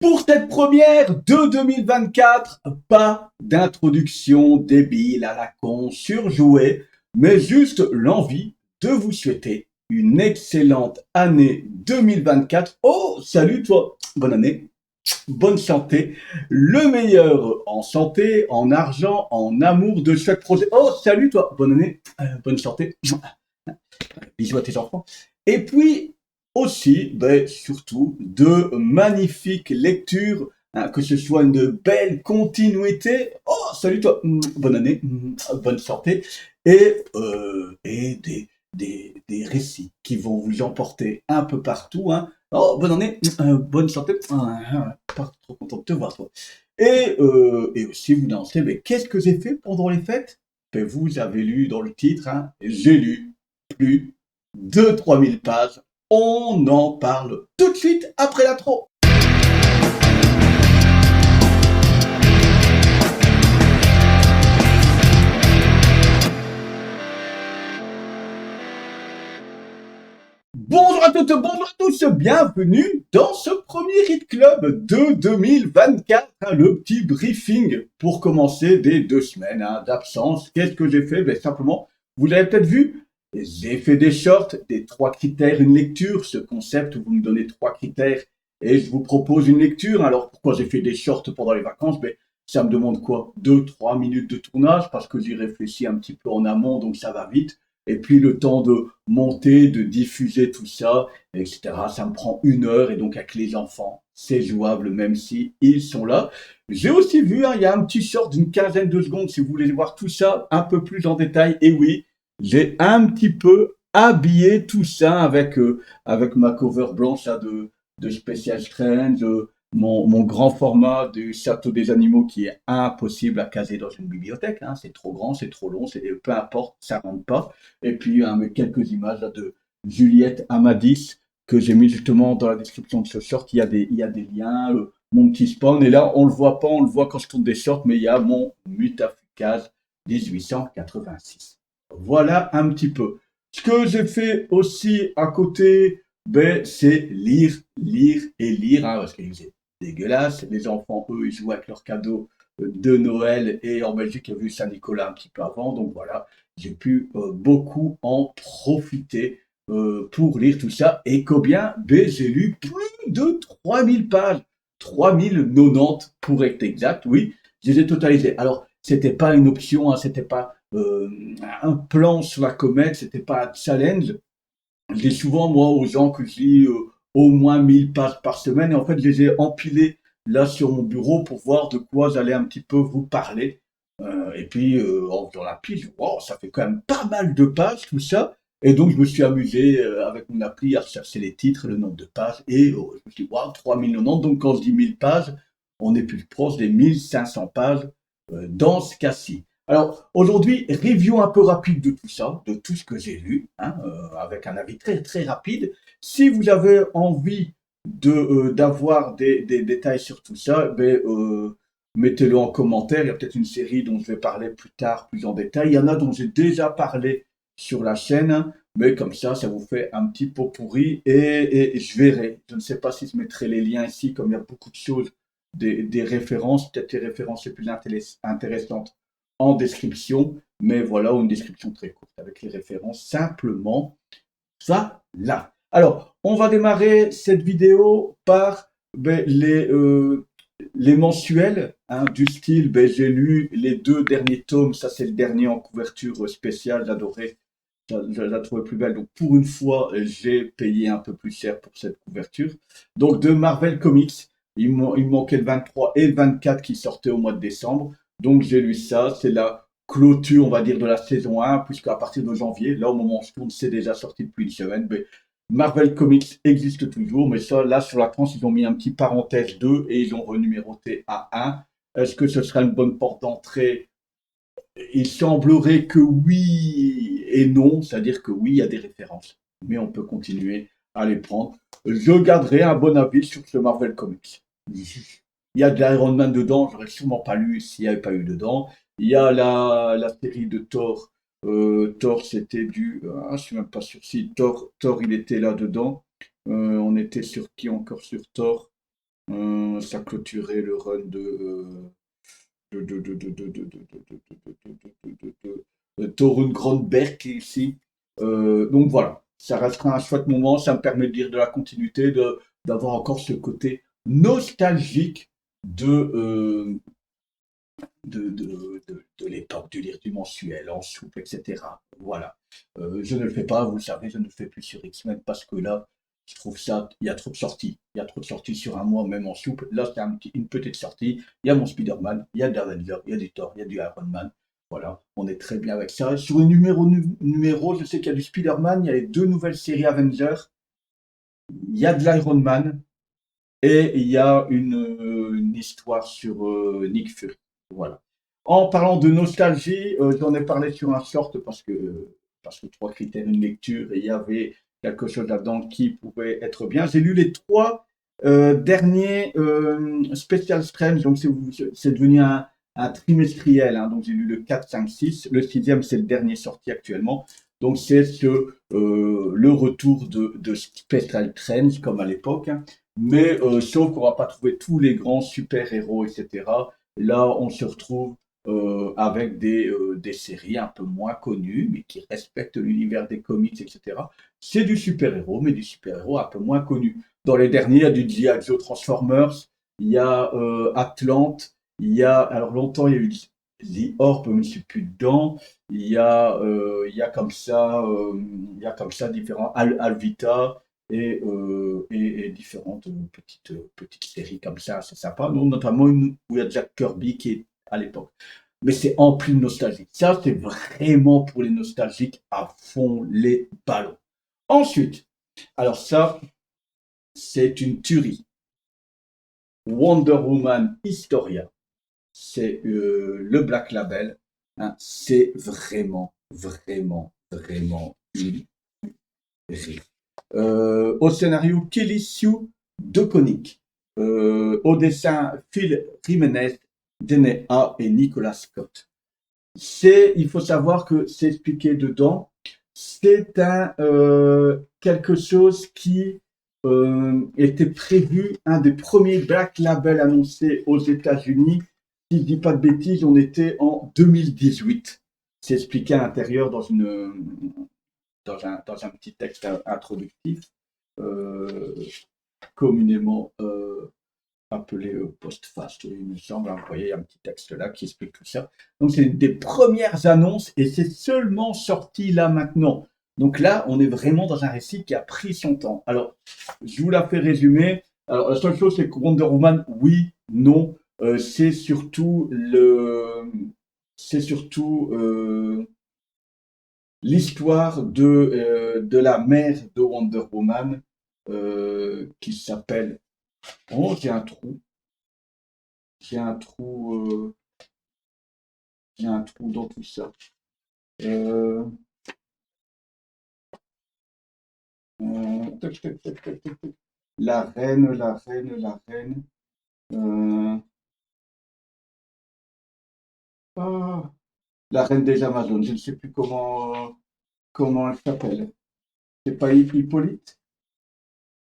Pour cette première de 2024, pas d'introduction débile à la con surjouée, mais juste l'envie de vous souhaiter une excellente année 2024. Oh, salut toi, bonne année, bonne santé, le meilleur en santé, en argent, en amour de chaque projet. Oh, salut toi, bonne année, bonne santé, bisous à tes enfants. Et puis aussi, surtout, de magnifiques lectures, hein, que ce soit une belle continuité. Oh, salut toi, bonne année, bonne santé, et des récits qui vont vous emporter un peu partout. Hein. Oh, bonne année, bonne santé, pas trop content de te voir toi. Et aussi vous lancez, mais qu'est-ce que j'ai fait pendant les fêtes? Vous avez lu dans le titre, hein, j'ai lu plus de 3 000 pages. On en parle tout de suite après l'intro. Bonjour à toutes, bonjour à tous, bienvenue dans ce premier Read Club de 2024, hein, le petit briefing pour commencer des 2 semaines d'absence. Qu'est-ce que j'ai fait? Simplement, vous l'avez peut-être vu, j'ai fait des shorts, des 3 critères, une lecture, ce concept où vous me donnez 3 critères et je vous propose une lecture. Alors pourquoi j'ai fait des shorts pendant les vacances? Ça me demande quoi? 2, 3 minutes de tournage parce que j'y réfléchis un petit peu en amont, donc ça va vite. Et puis le temps de monter, de diffuser tout ça, etc. Ça me prend 1 heure et donc avec les enfants, c'est jouable même si ils sont là. J'ai aussi vu, hein, il y a un petit short d'une quinzaine de secondes si vous voulez voir tout ça un peu plus en détail. Et oui, j'ai un petit peu habillé tout ça avec ma cover blanche là, de Special Strange, mon grand format du château des animaux qui est impossible à caser dans une bibliothèque. Hein. C'est trop grand, c'est trop long, peu importe, ça rentre pas. Et puis avec quelques images là, de Juliette Amadis que j'ai mis justement dans la description de ce short. Il y a des liens, mon petit spawn. Et là, on le voit pas, on le voit quand je tourne des shorts, mais il y a mon Mutafukaz 1886. Voilà un petit peu. Ce que j'ai fait aussi à côté, c'est lire, lire et lire, hein, parce que c'est dégueulasse. Les enfants, eux, ils jouent avec leurs cadeaux de Noël et en Belgique, il y a eu Saint-Nicolas un petit peu avant. Donc voilà, j'ai pu beaucoup en profiter pour lire tout ça. Et combien? J'ai lu plus de 3 000 pages. 3 090 pour être exact, oui, je les ai totalisés. Alors, c'était pas une option, hein, c'était pas un plan sur la comète, c'était pas un challenge. Je dis souvent, moi, aux gens que je lis au moins 1 000 pages par semaine, et en fait, je les ai empilés là sur mon bureau pour voir de quoi j'allais un petit peu vous parler. Et puis, en faisant la pile, wow, ça fait quand même pas mal de pages, tout ça. Et donc, je me suis amusé avec mon appli à chercher les titres, le nombre de pages, et je me suis dit, wow, 3 090. Donc, quand je dis 1 000 pages, on est plus proche des 1 500 pages dans ce cas-ci. Alors, aujourd'hui, review un peu rapide de tout ça, de tout ce que j'ai lu, hein, avec un avis très très rapide. Si vous avez envie d'avoir des détails sur tout ça, mettez-le en commentaire. Il y a peut-être une série dont je vais parler plus tard, plus en détail. Il y en a dont j'ai déjà parlé sur la chaîne, mais comme ça vous fait un petit pot pourri et je verrai. Je ne sais pas si je mettrai les liens ici, comme il y a beaucoup de choses, des références, peut-être les références les plus intéressantes en description, mais voilà, une description très courte avec les références simplement. Ça, là. Alors, on va démarrer cette vidéo par les mensuels, hein, du style, j'ai lu les 2 derniers tomes, ça c'est le dernier en couverture spéciale, j'adorais, je la trouvais plus belle, donc pour une fois, j'ai payé un peu plus cher pour cette couverture. Donc de Marvel Comics, il manquait le 23 et le 24 qui sortaient au mois de décembre, donc j'ai lu ça, c'est la clôture, on va dire, de la saison 1, puisqu'à partir de janvier, là au moment où je tourne, c'est déjà sorti depuis une semaine, mais Marvel Comics existe toujours, mais ça, là, sur la tranche, ils ont mis un petit parenthèse 2 et ils ont renuméroté à 1. Est-ce que ce sera une bonne porte d'entrée? Il semblerait que oui et non, c'est-à-dire que oui, il y a des références, mais on peut continuer à les prendre. Je garderai un bon avis sur ce Marvel Comics. Il y a de l'Iron Man dedans, j'aurais sûrement pas lu s'il n'y avait pas eu dedans. Il y a la série de Thor. Thor, c'était du. Ah, je suis même pas sûr si Thor il était là dedans. On était sur qui encore sur Thor? Ça clôturait le run de Torunn Grönberg ici. Donc voilà, ça restera un chouette moment, ça me permet de dire de la continuité, d'avoir encore ce côté nostalgique de l'époque du lire du mensuel en soupe, etc. Voilà. Je ne le fais pas, vous le savez, je ne le fais plus sur X-Men parce que là, je trouve ça, il y a trop de sorties. Il y a trop de sorties sur un mois, même en soupe. Là, c'est une petite sortie. Il y a mon Spider-Man, il y a d'Avenger, il y a du Thor, il y a du Iron Man. Voilà, on est très bien avec ça. Sur les numéros, je sais qu'il y a du Spider-Man, il y a les deux nouvelles séries Avengers, il y a de l'Iron Man et il y a une histoire sur Nick Fury. Voilà. En parlant de nostalgie, j'en ai parlé sur un short parce que trois critères, une lecture, et il y avait quelque chose là-dedans qui pouvait être bien. J'ai lu les trois derniers Special Strange, donc c'est devenu un trimestriel, hein, donc j'ai lu le 4, 5, 6. Le sixième, c'est le dernier sorti actuellement. Donc c'est le retour de Special Strange, comme à l'époque, hein. Mais sauf qu'on va pas trouver tous les grands super-héros, etc. Là, on se retrouve avec des séries un peu moins connues, mais qui respectent l'univers des comics, etc. C'est du super-héros, mais du super-héros un peu moins connu. Dans les derniers, il y a du G.I. Joe Transformers, il y a Atlante, il y a, alors longtemps, il y a eu The Orb, mais je ne suis plus dedans. Il y a comme ça différents Alvita et différentes petites séries comme ça, c'est sympa. Nous, notamment une où il y a Jack Kirby qui est à l'époque. Mais c'est empli de nostalgie. Ça, c'est vraiment pour les nostalgiques à fond les ballons. Ensuite, alors ça, c'est une tuerie. Wonder Woman Historia, c'est le Black Label. Hein, c'est vraiment, vraiment, vraiment une tuerie. Au scénario, Kelly Sue DeConnick. Au dessin, Phil Jiménez, Dene A et Nicolas Scott. Il faut savoir que c'est expliqué dedans, c'est quelque chose qui était prévu, un des premiers Black Label annoncés aux États-Unis. Si je ne dis pas de bêtises, on était en 2018. C'est expliqué à l'intérieur dans un petit texte introductif, euh, communément appelé post-fast, il me semble. Vous voyez, il y a un petit texte là qui explique tout ça. Donc, c'est une des premières annonces et c'est seulement sorti là maintenant. Donc là, on est vraiment dans un récit qui a pris son temps. Alors, je vous la fais résumer. Alors, la seule chose, c'est que Wonder Woman, oui, non, c'est surtout l'histoire de la mère de Wonder Woman qui s'appelle. Oh, j'ai un trou, j'ai un trou dans tout ça. Euh, Tac, tac, tac, tac, tac, tac. La reine, la reine, la reine. euh, ah, la reine des Amazones. Je ne sais plus comment elle s'appelle. C'est pas Hippolyte?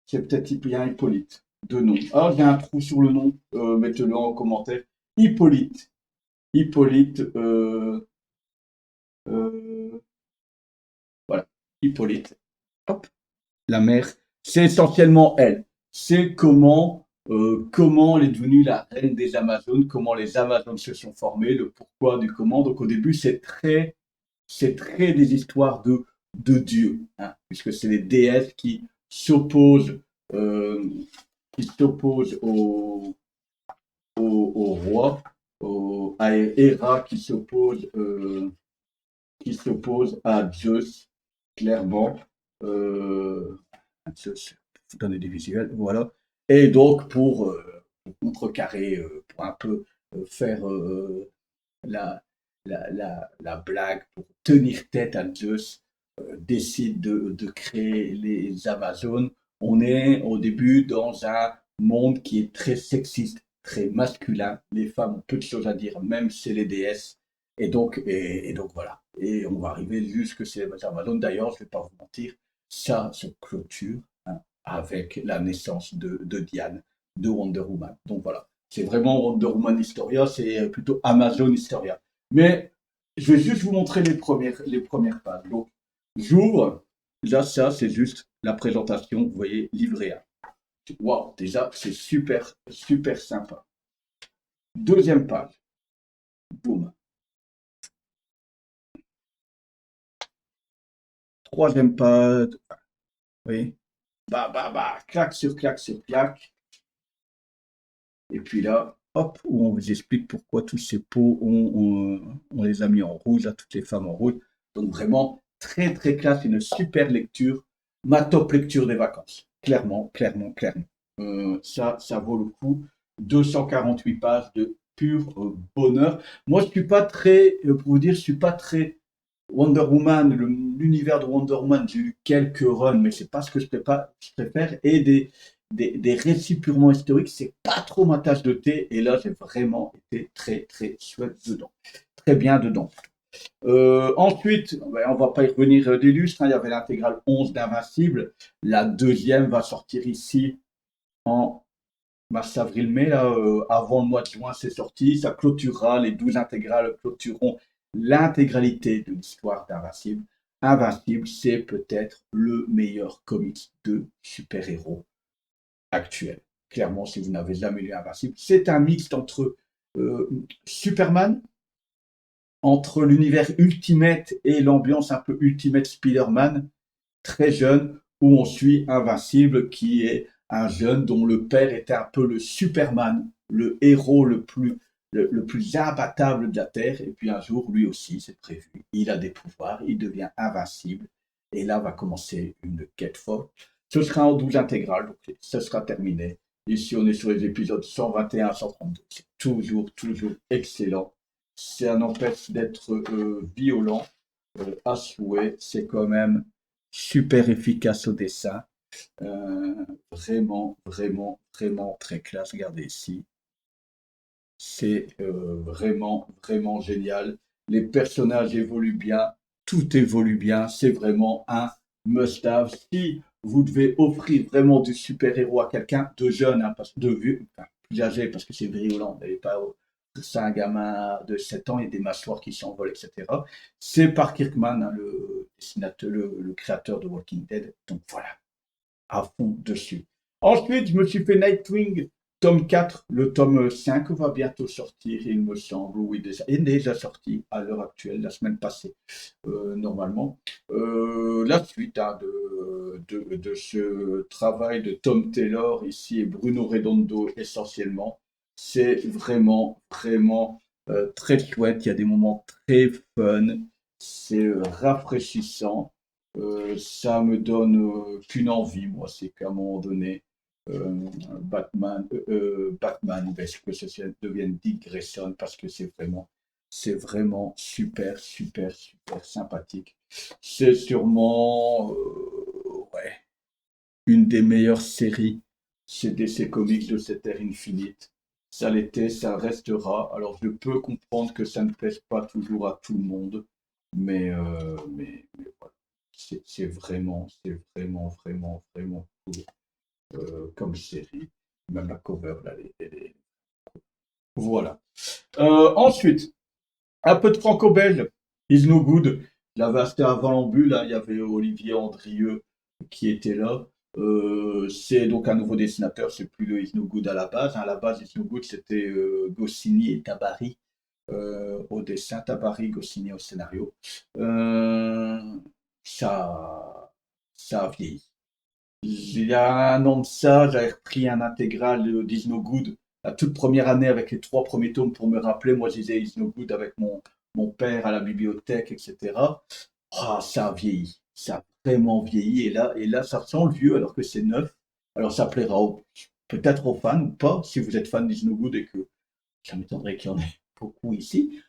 C'est peut-être bien Hippolyte. De nom. Ah, j'ai un trou sur le nom. Mettez-le en commentaire. Hippolyte. Hippolyte. Euh, voilà. Hippolyte. Hop. La mère, c'est essentiellement elle. C'est comment elle est devenue la reine des Amazones, comment les Amazones se sont formées, le pourquoi du comment. Donc au début, c'est très des histoires de dieux, hein, puisque c'est les déesses euh, qui s'opposent au roi, à Héra qui s'oppose à Zeus, clairement. Euh, Zeus, faut donner des visuels, voilà. Et donc, pour contrecarrer, pour un peu faire la, la blague, pour tenir tête à Zeus, décide de créer les Amazones. On est au début dans un monde qui est très sexiste, très masculin. Les femmes ont peu de choses à dire, même si c'est les déesses. Et donc voilà. Et on va arriver jusque ces Amazones. D'ailleurs, je ne vais pas vous mentir, ça se clôture, hein, avec la naissance de Diane. de Wonder Woman. Donc voilà, c'est vraiment Wonder Woman Historia, c'est plutôt Amazon Historia. Mais je vais juste vous montrer les premières pages. Donc j'ouvre, là ça c'est juste la présentation, vous voyez, livret A. Waouh, déjà c'est super, super sympa. Deuxième page, boum. Troisième page, vous voyez, bah, bah, bah, claque sur claque sur claque. Et puis là, hop, où on vous explique pourquoi tous ces pots, on les a mis en rouge, à toutes les femmes en rouge. Donc vraiment, très très classe, une super lecture, ma top lecture des vacances. Clairement, clairement, clairement. Ça vaut le coup. 248 pages de pur bonheur. Moi, je suis pas très, pour vous dire, je suis pas très Wonder Woman, l'univers de Wonder Woman, j'ai eu quelques runs, mais c'est pas ce que je préfère. Et des récits purement historiques, c'est pas trop ma tasse de thé. Et là, j'ai vraiment été très, très chouette dedans. Très bien dedans. Ensuite, ben, on va pas y revenir des lustres, hein, il y avait l'intégrale 11 d'Invincible. La deuxième va sortir ici en mars, avril, mai, là, avant le mois de juin, c'est sorti. Ça clôturera, les 12 intégrales clôtureront l'intégralité de l'histoire d'Invincible. Invincible, c'est peut-être le meilleur comics de super-héros actuel. Clairement, si vous n'avez jamais lu Invincible, c'est un mix entre Superman, entre l'univers Ultimate et l'ambiance un peu Ultimate Spider-Man, très jeune, où on suit Invincible, qui est un jeune dont le père était un peu le Superman, le héros le plus imbattable de la Terre. Et puis un jour, lui aussi, c'est prévu, il a des pouvoirs, il devient invincible. Et là va commencer une quête folle. Ce sera en 12 intégrales, donc ce sera terminé. Ici, on est sur les épisodes 121 à 132. C'est toujours, toujours excellent. Ça n'empêche d'être violent à souhait. C'est quand même super efficace au dessin. Vraiment, vraiment, vraiment très classe. Regardez ici. C'est vraiment, vraiment génial. Les personnages évoluent bien. Tout évolue bien. C'est vraiment un must-have. Si vous devez offrir vraiment du super-héros à quelqu'un de jeune, hein, parce, de vieux, enfin, plus âgé, parce que c'est violent, n'allez pas c'est un gamin de 7 ans, il y a des mâchoires qui s'envolent, etc. C'est par Kirkman, hein, le dessinateur, le créateur de Walking Dead. Donc voilà, à fond dessus. Ensuite, je me suis fait Nightwing, tome 4. Le tome 5 va bientôt sortir, il me semble. Oui, il est déjà sorti à l'heure actuelle, la semaine passée, normalement. La suite, hein, de ce travail de Tom Taylor ici et Bruno Redondo essentiellement, c'est vraiment, vraiment très chouette. Il y a des moments très fun, c'est rafraîchissant. Ça me donne qu'une envie, moi, c'est qu'à un moment donné, Batman, ben, que ça devienne Dick Grayson parce que c'est vraiment super, super, super sympathique. C'est sûrement, ouais, une des meilleures séries chez DC Comics de cette ère infinite. Ça l'était, ça restera. Alors je peux comprendre que ça ne plaise pas toujours à tout le monde, mais voilà. C'est vraiment, vraiment, vraiment cool comme série. Même la cover, là, voilà. Ensuite, un peu de franco-belge. Is No Good. Je l'avais acheté avant l'embut, là, il y avait Olivier Andrieux qui était là. C'est donc un nouveau dessinateur, c'est plus le Is No Good à la base. Hein. À la base, Is No Good, c'était Goscinny et Tabary au dessin, Tabary, Goscinny au scénario. Ça, ça a vieilli. Il y a un an de ça, j'avais repris un intégral de Is No Good, la toute première année avec les 3 premiers tomes pour me rappeler. Moi, je lisais Is No Good avec mon père à la bibliothèque, etc. Ah, ça a vieilli. Ça a vraiment vieilli. Et là, ça sent le vieux alors que c'est neuf. Alors, ça plaira peut-être aux fans ou pas, si vous êtes fan d'Is No Good et que ça m'étonnerait qu'il y en ait beaucoup ici.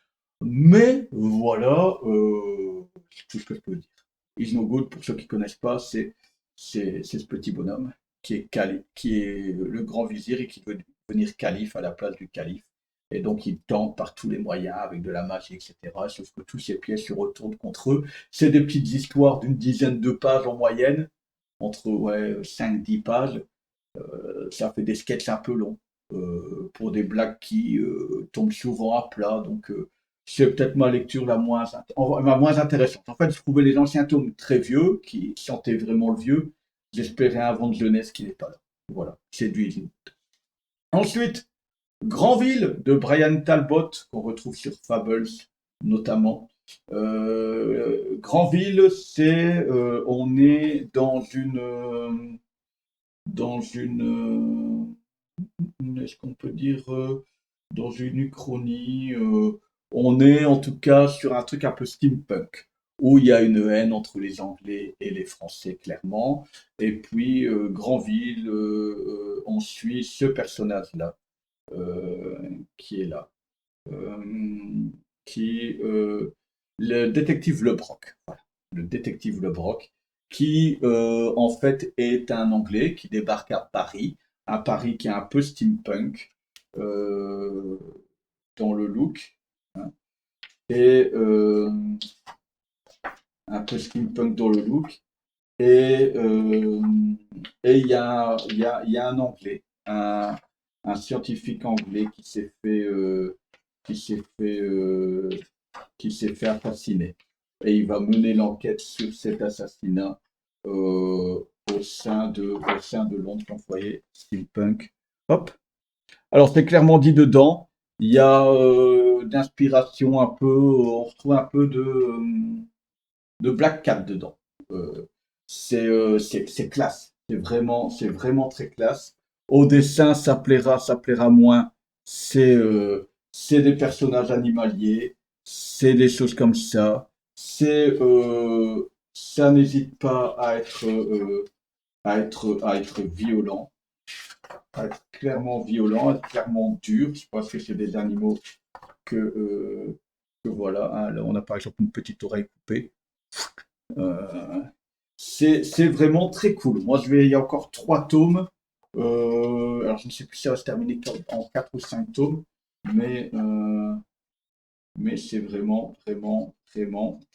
Mais voilà, c'est tout ce que je peux dire. Is No Good, pour ceux qui ne connaissent pas, c'est ce petit bonhomme qui est le grand vizir et qui veut devenir calife à la place du calife. Et donc il tente par tous les moyens, avec de la magie, etc. Sauf que tous ses pièges se retournent contre eux. C'est des petites histoires d'une dizaine de pages en moyenne, entre ouais, 5-10 pages. Ça fait des sketchs un peu longs pour des blagues qui tombent souvent à plat. Donc, c'est peut-être ma lecture la moins intéressante. En fait, je trouvais les anciens tomes très vieux, qui sentaient vraiment le vieux. J'espérais un vent de jeunesse qui n'est pas là. Voilà, c'est du Easy. Ensuite, Granville de Brian Talbot, qu'on retrouve sur Fables notamment. Granville, on est dans une, est-ce qu'on peut dire, dans une uchronie, on est en tout cas sur un truc un peu steampunk, où il y a une haine entre les Anglais et les Français, clairement. Et puis, Granville, on suit ce personnage-là, qui est là, euh, qui, le détective Lebrock, voilà, le détective Lebrock, qui en fait est un Anglais qui débarque à Paris, un Paris qui est un peu steampunk euh, dans le look, hein, et un peu steampunk dans le look, et il y a un Anglais, un scientifique anglais qui s'est fait, euh, qui s'est fait assassiner. Et il va mener l'enquête sur cet assassinat au sein de Londres. Donc, vous voyez, steampunk. Hop. Alors, c'est clairement dit dedans. Il y a d'inspiration un peu, on retrouve un peu de Black Cat dedans. Euh, c'est classe. C'est vraiment très classe. Au dessin, ça plaira moins. C'est des personnages animaliers, c'est des choses comme ça. Ça n'hésite pas à être violent, à être clairement violent, à être clairement dur. Je pense que c'est des animaux que voilà. Hein, là, on a par exemple une petite oreille coupée. Euh, c'est vraiment très cool. Moi, il y a encore 3 tomes. Alors, je ne sais plus si ça va se terminer en 4 ou 5 tomes, mais, euh, mais c'est vraiment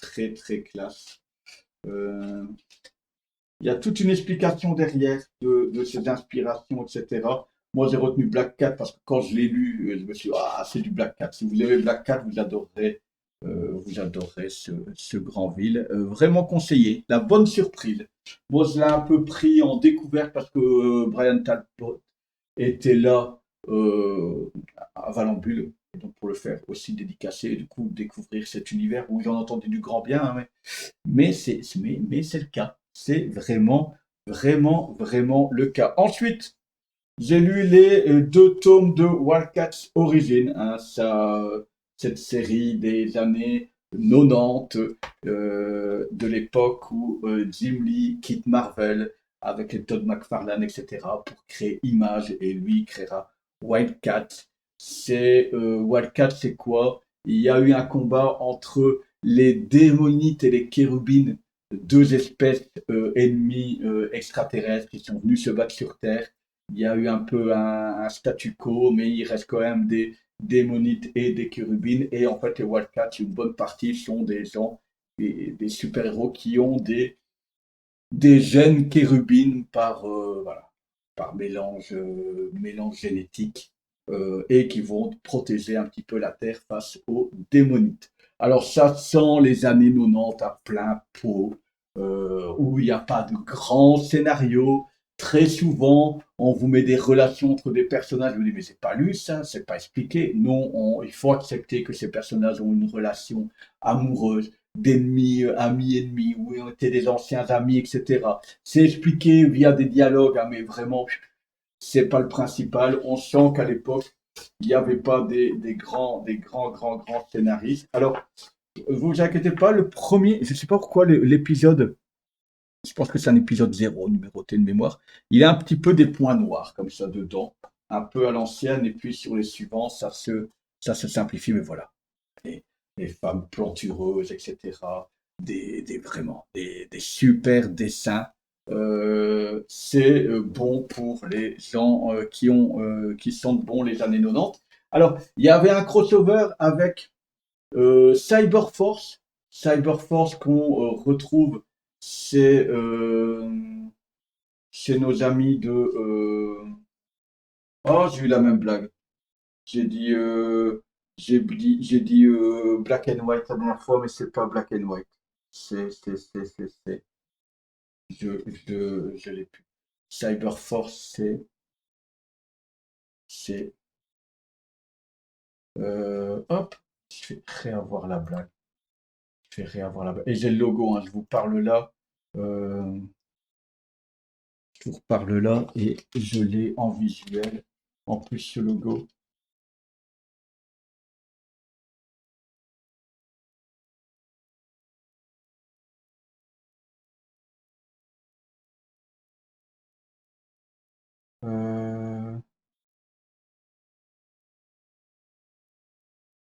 très, très classe. Euh, il y a toute une explication derrière de ces inspirations, etc. Moi, j'ai retenu Black Cat parce que quand je l'ai lu, je me suis dit, ah, c'est du Black Cat. Si vous aimez Black Cat, vous adorerez ce Granville. Vraiment conseillé. La bonne surprise. Moi, je l'ai un peu pris en découverte parce que Brian Talbot était là à Valambule. Et donc, pour le faire aussi dédicacer, et du coup, découvrir cet univers où j'en entendais du grand bien. Hein, mais c'est le cas. C'est vraiment le cas. Ensuite, j'ai lu les 2 tomes de Wildcats Origin, hein, cette série des années 90, de l'époque où Jim Lee quitte Marvel avec les Todd McFarlane, etc., pour créer Image, et lui créera Wildcat. Wildcat, c'est quoi? Il y a eu un combat entre les démonites et les chérubines, 2 espèces ennemies extraterrestres qui sont venues se battre sur Terre. Il y a eu un peu un statu quo, mais il reste quand même des démonites et des chérubines. Et en fait, les Wildcats, une bonne partie sont des gens, des super-héros qui ont des gènes chérubines voilà, par mélange génétique, et qui vont protéger un petit peu la Terre face aux démonites. Alors ça sent les années 90 à plein pot, où il n'y a pas de grand scénario. Très souvent, on vous met des relations entre des personnages, vous dites mais c'est pas lu ça, c'est pas expliqué. Non, il faut accepter que ces personnages ont une relation amoureuse, d'ennemis, amis ennemis, où on était des anciens amis, etc. C'est expliqué via des dialogues, hein, mais vraiment, c'est pas le principal. On sent qu'à l'époque, il n'y avait pas grands scénaristes. Alors, vous inquiétez pas, le premier, je ne sais pas pourquoi l'épisode, je pense que c'est un épisode 0, numéroté de mémoire, il a un petit peu des points noirs comme ça dedans, un peu à l'ancienne, et puis sur les suivants, ça se simplifie, mais voilà. Les, les femmes plantureuses, etc. Vraiment des super dessins. C'est bon pour les gens qui sentent bon les années 90. Alors, il y avait un crossover avec Cyberforce. Cyberforce qu'on retrouve chez, chez nos amis Oh, j'ai eu la même blague. J'ai dit, Black and White la dernière fois, mais c'est pas Black and White. C'est. Je l'ai plus. Cyberforce, c'est, hop, je vais réavoir la blague. Je vais réavoir la blague. Et j'ai le logo, hein, je vous parle là. euh, je vous parle là et je l'ai en visuel. En plus, ce logo. Euh,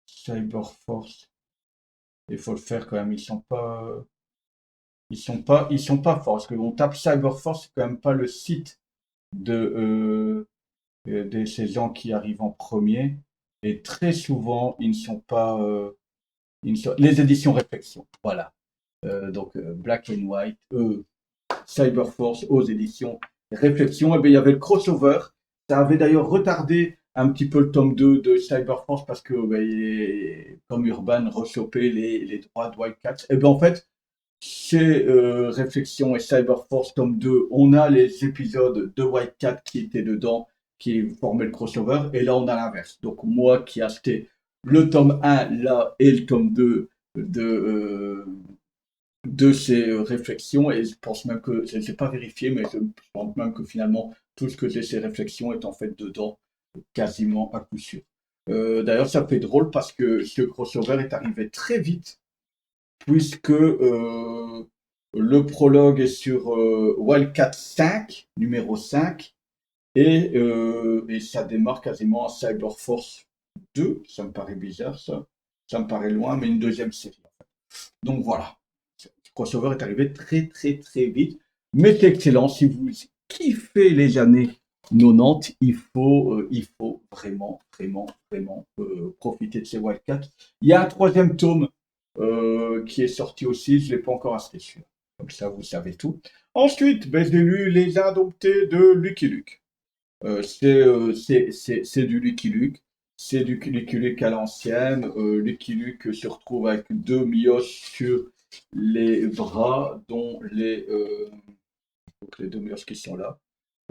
Cyberforce. Il faut le faire quand même. Ils sont pas forts. Parce que on tape Cyberforce, c'est quand même pas le site de ces gens qui arrivent en premier. Et très souvent, ils ne sont pas. Les éditions Réflexion. Voilà. Black and White, Cyberforce aux éditions Réflexion. Et bien, il y avait le crossover. Ça avait d'ailleurs retardé un petit peu le tome 2 de Cyberforce parce que comme Urban rechopait les droits de Wildcat. Et bien en fait, chez Réflexion et Cyberforce tome 2, on a les épisodes de Wildcat qui étaient dedans, qui formaient le crossover. Et là, on a l'inverse. Donc moi qui ai acheté le tome 1 là et le tome 2 de, euh, de ces réflexions, et je pense même que, je ne sais pas vérifié, mais je pense même que finalement, tout ce que j'ai ces réflexions est en fait dedans, quasiment à coup sûr. D'ailleurs, ça fait drôle parce que ce crossover est arrivé très vite, puisque le prologue est sur Wildcat 5, numéro 5, et ça démarre quasiment à Cyberforce 2. Ça me paraît bizarre, ça. Ça me paraît loin, mais une deuxième série. Donc voilà. Le crossover est arrivé très très très vite, mais c'est excellent. Si vous kiffez les années 90, il faut vraiment, vraiment, vraiment profiter de ces Wildcats. Il y a un troisième tome qui est sorti aussi, je ne l'ai pas encore acheté celui-là. Comme ça, vous savez tout. Ensuite, ben, j'ai lu Les Indomptés de Lucky Luke. C'est du Lucky Luke. C'est du Lucky Luke à l'ancienne. Lucky Luke se retrouve avec deux mioches sur les bras, donc les deux mioches qui sont là,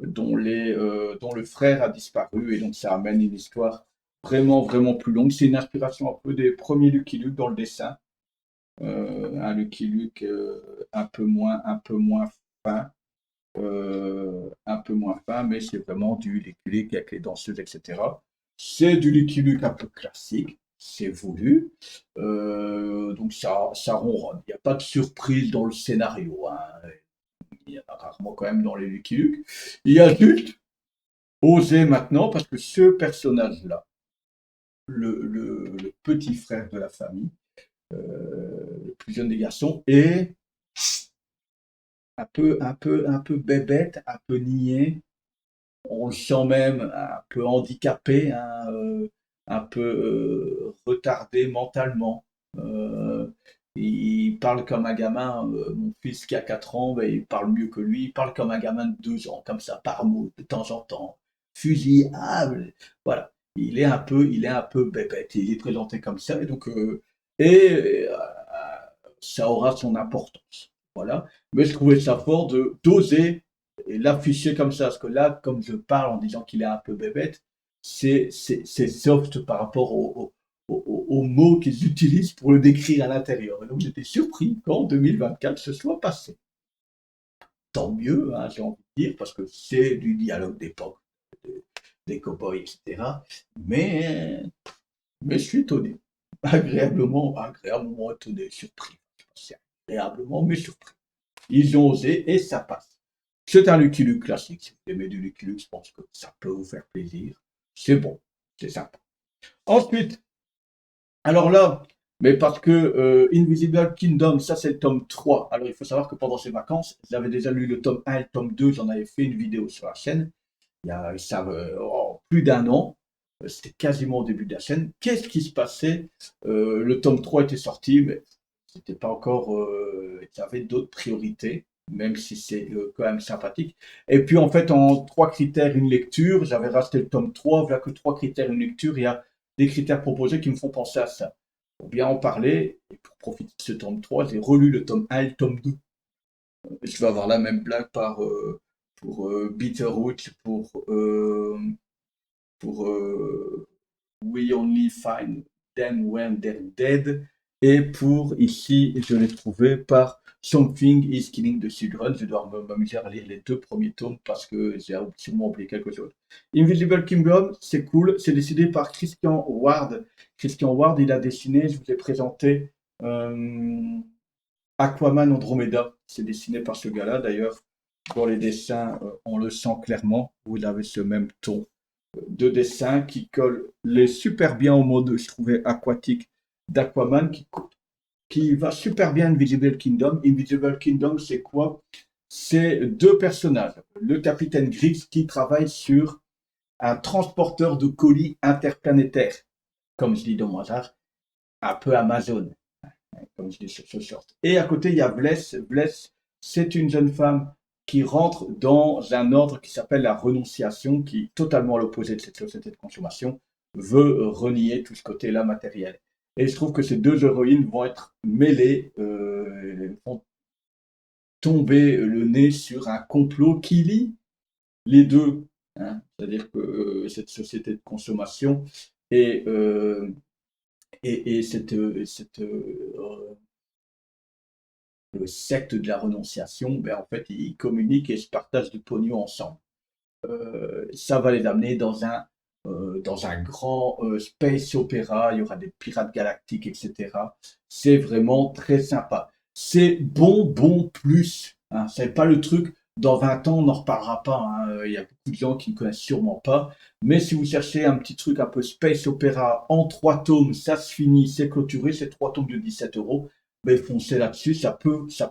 dont le frère a disparu. Et donc ça amène une histoire vraiment, vraiment plus longue. C'est une inspiration un peu des premiers Lucky Luke dans le dessin. Un Lucky Luke un peu moins fin, un peu moins fin, mais c'est vraiment du Lucky Luke avec les danseuses, etc. C'est du Lucky Luke un peu classique, c'est voulu. Donc ça ronronne. Il n'y a pas de surprise dans le scénario, hein. Il y en a rarement quand même dans les Lucky Luke. Il y a juste oser maintenant, parce que ce personnage-là, le petit frère de la famille, le plus jeune des garçons, est un peu bébête, un peu niais. On le sent même un peu handicapé, hein, un peu retardé mentalement. Euh, il parle comme un gamin, mon fils qui a 4 ans, ben, il parle mieux que lui, il parle comme un gamin de 2 ans, comme ça, par mot, de temps en temps. Fusillable, voilà. Il est un peu bébête, il est présenté comme ça, et ça aura son importance. Voilà. Mais je trouvais ça fort de d'oser et l'afficher comme ça, parce que là, comme je parle en disant qu'il est un peu bébête, c'est soft par rapport aux mots qu'ils utilisent pour le décrire à l'intérieur. Et donc j'étais surpris qu'en 2024 ce soit passé. Tant mieux, hein, j'ai envie de dire, parce que c'est du dialogue d'époque, des cow-boys, etc. Mais, mais je suis étonné, agréablement étonné, surpris. C'est agréablement, mais surpris. Ils ont osé et ça passe. C'est un Lucky Luke classique. Si vous aimez du Lucky Luke, je pense que ça peut vous faire plaisir. C'est bon, c'est sympa. Ensuite, alors là, mais parce que Invisible Kingdom, ça c'est le tome 3. Alors il faut savoir que pendant ces vacances, j'avais déjà lu le tome 1 et le tome 2, j'en avais fait une vidéo sur la chaîne, il y a plus d'un an. C'était quasiment au début de la chaîne. Qu'est-ce qui se passait? Le tome 3 était sorti, mais c'était pas encore. Il y avait d'autres priorités. même si c'est quand même sympathique. Et puis en fait, en 3 critères, une lecture, j'avais racheté le tome 3, voilà que 3 critères, une lecture, il y a des critères proposés qui me font penser à ça. Pour bien en parler, et pour profiter de ce tome 3, j'ai relu le tome 1 et le tome 2. Je vais avoir la même blague pour Bitterroot, pour We Only Find Them When They're Dead, et pour ici, je l'ai trouvé par Something is Killing the Children. Je dois m'amuser à lire les 2 premiers tomes parce que j'ai sûrement oublié quelque chose. Invisible Kingdom, c'est cool, c'est décidé par Christian Ward. Christian Ward, il a dessiné, je vous ai présenté Aquaman Andromeda, c'est dessiné par ce gars-là. D'ailleurs, dans les dessins, on le sent clairement. Vous avez ce même ton de dessin qui colle les super bien au mode, je trouvais, aquatique d'Aquaman, qui va super bien Invisible Kingdom. Invisible Kingdom, c'est quoi? C'est 2 personnages. Le capitaine Griggs qui travaille sur un transporteur de colis interplanétaire, comme je dis dans mon hasard, un peu Amazon, comme je dis sur ce short. Et à côté, il y a Bless. Bless, c'est une jeune femme qui rentre dans un ordre qui s'appelle la renonciation, qui est totalement à l'opposé de cette société de consommation, veut renier tout ce côté-là matériel. Et je trouve que ces 2 héroïnes vont être mêlées, vont tomber le nez sur un complot qui lie les deux. Hein. C'est-à-dire que cette société de consommation et, cette secte de la renonciation, ben, en fait, ils communiquent et se partagent du pognon ensemble. Ça va les amener dans un grand space opéra, il y aura des pirates galactiques, etc. C'est vraiment très sympa. C'est bon plus. Hein. C'est pas le truc, dans 20 ans, on n'en reparlera pas. Hein. Il y a beaucoup de gens qui ne connaissent sûrement pas. Mais si vous cherchez un petit truc un peu space opéra en 3 tomes, ça se finit, c'est clôturé, c'est 3 tomes de 17 €. Ben, foncez là-dessus, ça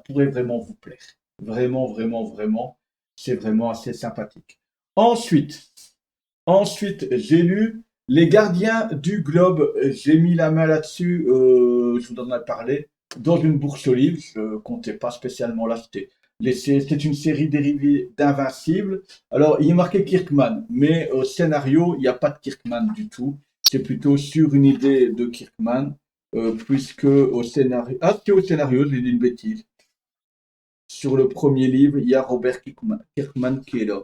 pourrait vraiment vous plaire. Vraiment, vraiment, vraiment. C'est vraiment assez sympathique. Ensuite, j'ai lu Les Gardiens du Globe. J'ai mis la main là-dessus, je vous en ai parlé, dans une bourse aux livres. Je ne comptais pas spécialement l'acheter. C'est une série dérivée d'Invincible. Alors, il est marqué Kirkman, mais au scénario, il n'y a pas de Kirkman du tout. C'est plutôt sur une idée de Kirkman, puisque au scénario... Ah, c'est au scénario, j'ai dit une bêtise. Sur le premier livre, il y a Robert Kirkman qui est là.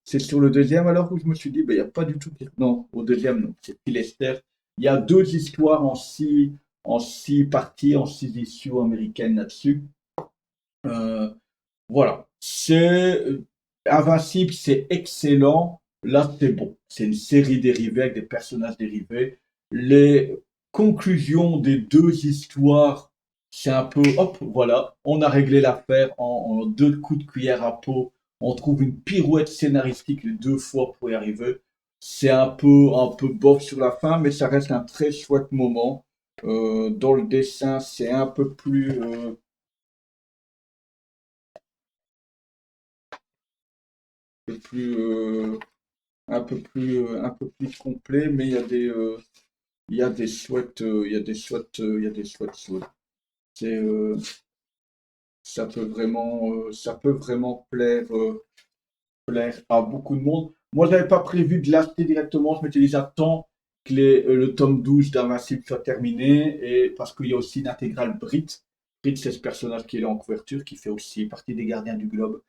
C'est sur le deuxième alors où je me suis dit, ben, il n'y a pas du tout. Non, au deuxième, non. C'est Philester. Il y a 2 histoires en six parties, en 6 issues américaines là-dessus. Euh, voilà. C'est Invincible, c'est excellent. Là, c'est bon. C'est une série dérivée avec des personnages dérivés. Les conclusions des 2 histoires, c'est un peu, hop, voilà, on a réglé l'affaire en 2 coups de cuillère à peau. On trouve une pirouette scénaristique les 2 fois pour y arriver. C'est un peu bof sur la fin, mais ça reste un très chouette moment. Dans le dessin, c'est peu plus, un peu plus complet, mais il y a des chouettes, il y a des chouettes choses. C'est, ça peut vraiment plaire à beaucoup de monde. Moi, je n'avais pas prévu de l'acheter directement. Je m'étais dit, j'attends que le tome 12 d'Invincible soit terminé, et parce qu'il y a aussi une intégrale Brit. Brit, c'est ce personnage qui est là en couverture, qui fait aussi partie des Gardiens du Globe.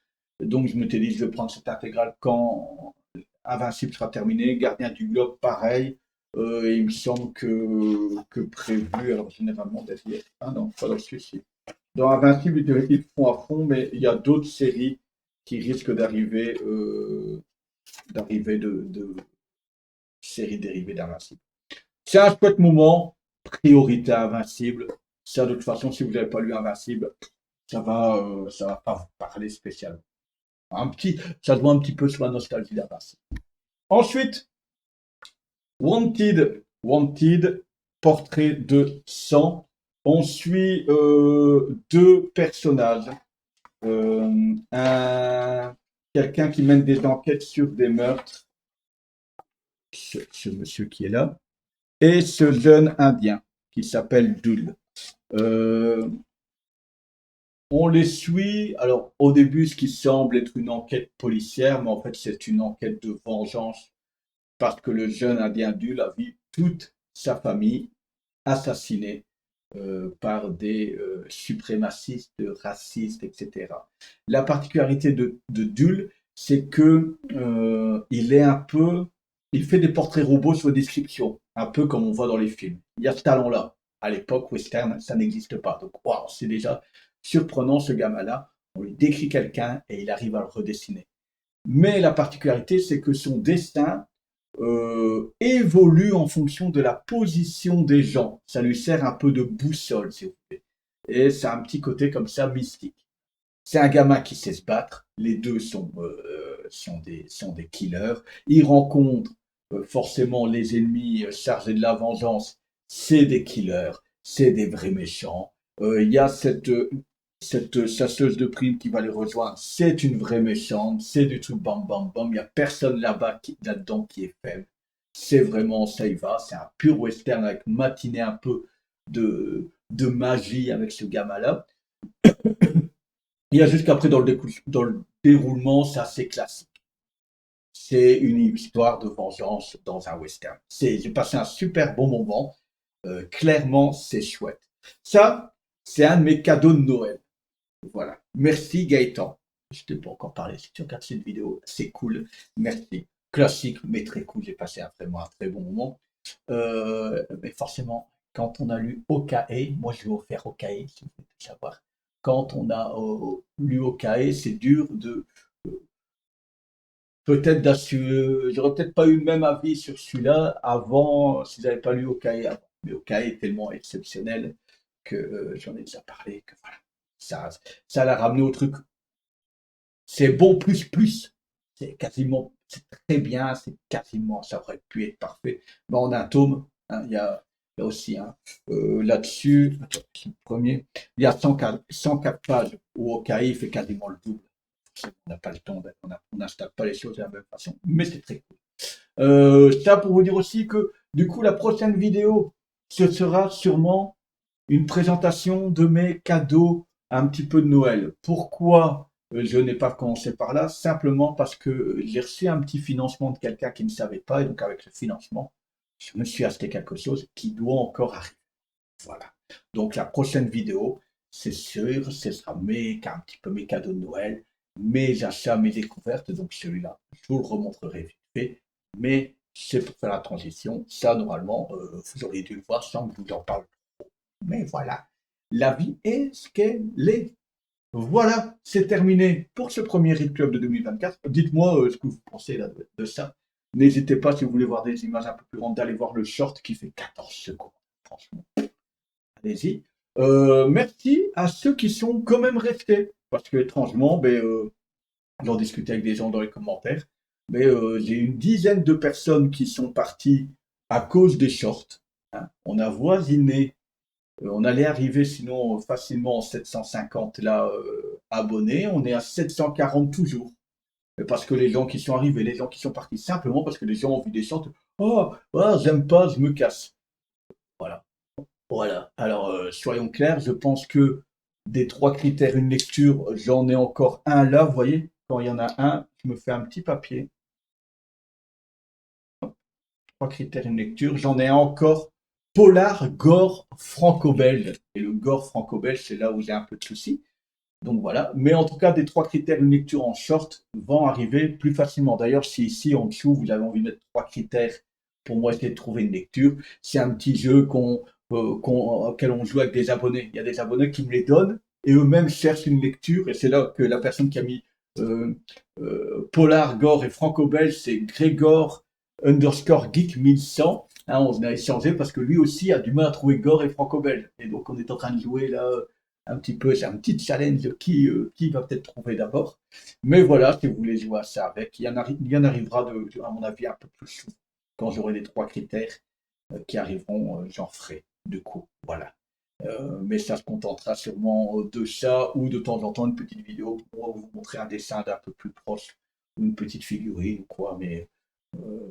Donc, je m'étais dit, je vais prendre cette intégrale quand Invincible sera terminé. Gardien du Globe, pareil. Il me semble que prévu, alors généralement derrière. Ah non, pas dans celui-ci. Dans Invincible, ils font à fond, mais il y a d'autres séries qui risquent d'arriver de séries dérivées d'Invincible. C'est un chouette moment, priorité à Invincible. Ça, de toute façon, si vous n'avez pas lu Invincible, ça va pas vous parler spécialement. Ça doit un petit peu sur la nostalgie d'Invincible. Ensuite, Wanted, portrait de sang. On suit 2 personnages. Quelqu'un qui mène des enquêtes sur des meurtres, ce monsieur qui est là, et ce jeune indien qui s'appelle Dul. Euh, On les suit. Alors, au début, ce qui semble être une enquête policière, mais en fait, c'est une enquête de vengeance parce que le jeune individu a vu toute sa famille assassinée par des suprémacistes, racistes, etc. La particularité de Dull, c'est que il fait des portraits robots sur description, un peu comme on voit dans les films. Il y a ce talent-là. À l'époque, western, ça n'existe pas. Donc, wow, c'est déjà surprenant ce gamin-là. On lui décrit quelqu'un et il arrive à le redessiner. Mais la particularité, c'est que son destin évolue en fonction de la position des gens. Ça lui sert un peu de boussole, si vous voulez. Et c'est un petit côté comme ça mystique. C'est un gamin qui sait se battre. Les deux sont des killers. Il rencontre forcément les ennemis chargés de la vengeance. C'est des killers. C'est des vrais méchants. Il y a cette chasseuse de primes qui va les rejoindre. C'est une vraie méchante. C'est du truc bam bam bam. Il n'y a personne là-dedans qui est faible. C'est vraiment, ça y va. C'est un pur western avec matinée un peu de magie avec ce gamin-là. Il y a juste qu'après, dans le déroulement, c'est assez classique. C'est une histoire de vengeance dans un western. J'ai passé un super bon moment. Clairement, c'est chouette. Ça, c'est un de mes cadeaux de Noël. Voilà. Merci Gaëtan. Je ne t'ai pas encore parlé. Si tu regardes cette vidéo, c'est cool. Merci. Classique, mais très cool. J'ai passé vraiment un très bon moment. Mais forcément, quand on a lu OKE, moi je lui ai offert OKE, si vous voulez tout savoir. Quand on a lu OKE, c'est dur de peut-être d'assurer. J'aurais peut-être pas eu le même avis sur celui-là avant si j'avais pas lu OKE avant. Mais OKE est tellement exceptionnel que j'en ai déjà parlé. Que voilà, ça, ça l'a ramené au truc. C'est bon plus plus. C'est quasiment, c'est très bien. C'est quasiment, ça aurait pu être parfait. Mais on a un tome. Hein, il y a aussi là-dessus, le premier, il y a 104 pages où Okai fait quasiment le double. On n'a pas le temps, on n'installe pas les choses de la même façon, mais c'est très cool. Ça pour vous dire aussi que du coup la prochaine vidéo, ce sera sûrement une présentation de mes cadeaux un petit peu de Noël. Pourquoi je n'ai pas commencé par là? Simplement parce que j'ai reçu un petit financement de quelqu'un qui ne savait pas, et donc avec le financement, je me suis acheté quelque chose qui doit encore arriver. Voilà. Donc la prochaine vidéo, c'est sûr, ce sera un petit peu mes cadeaux de Noël, mes achats, mes découvertes. Donc celui-là, je vous le remontrerai vite fait. Mais c'est pour faire la transition. Ça, normalement, vous auriez dû le voir sans que je vous en parle. Mais voilà, la vie est ce qu'elle est. Voilà, c'est terminé pour ce premier Read Club de 2024. Dites-moi ce que vous pensez là, de ça. N'hésitez pas, si vous voulez voir des images un peu plus grandes, d'aller voir le short qui fait 14 secondes. Franchement, allez-y. Merci à ceux qui sont quand même restés. Parce que étrangement, j'en discutais avec des gens dans les commentaires. Mais j'ai une dizaine de personnes qui sont parties à cause des shorts. Hein. On a voisiné on allait arriver sinon facilement en 750 là, abonnés. On est à 740 toujours. Parce que les gens qui sont arrivés, les gens qui sont partis, simplement parce que les gens ont vu des chantes. Oh, oh j'aime pas, je me casse. Voilà. Voilà. Alors, soyons clairs, je pense que des trois critères, une lecture, j'en ai encore un là, vous voyez. Quand il y en a un, je me fais un petit papier. Trois critères, une lecture. J'en ai encore polar, gore, franco-belge. Et le gore franco-belge, c'est là où j'ai un peu de soucis. Donc voilà. Mais en tout cas, des trois critères, une lecture en short vont arriver plus facilement. D'ailleurs, si ici en dessous, vous avez envie de mettre trois critères pour moi essayer de trouver une lecture, c'est un petit jeu auquel on joue avec des abonnés. Il y a des abonnés qui me les donnent et eux-mêmes cherchent une lecture. Et c'est là que la personne qui a mis euh, Polar, Gore et Franco-Belge, c'est Grégor underscore geek 1100. Hein, on a échangé parce que lui aussi a du mal à trouver Gore et Franco-Belge. Et donc on est en train de jouer là un petit peu, c'est un petit challenge qui va peut-être trouver d'abord. Mais voilà, si vous voulez jouer à ça avec, il y en arrivera à mon avis un peu plus souvent. Quand j'aurai les trois critères qui arriveront, j'en ferai du coup. Voilà. Mais ça se contentera sûrement de ça ou de temps en temps une petite vidéo pour vous montrer un dessin d'un peu plus proche ou une petite figurine ou quoi. Mais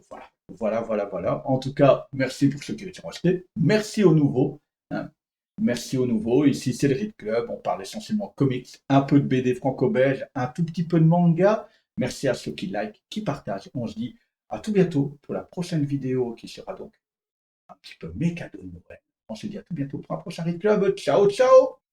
voilà. Voilà. En tout cas, merci pour ceux qui sont restés. Merci aux nouveaux. Hein. Merci aux nouveaux. Ici, c'est le Read Club. On parle essentiellement comics, un peu de BD franco-belge, un tout petit peu de manga. Merci à ceux qui like, qui partagent. On se dit à tout bientôt pour la prochaine vidéo qui sera donc un petit peu mes cadeaux de Noël. On se dit à tout bientôt pour un prochain Read Club. Ciao, ciao!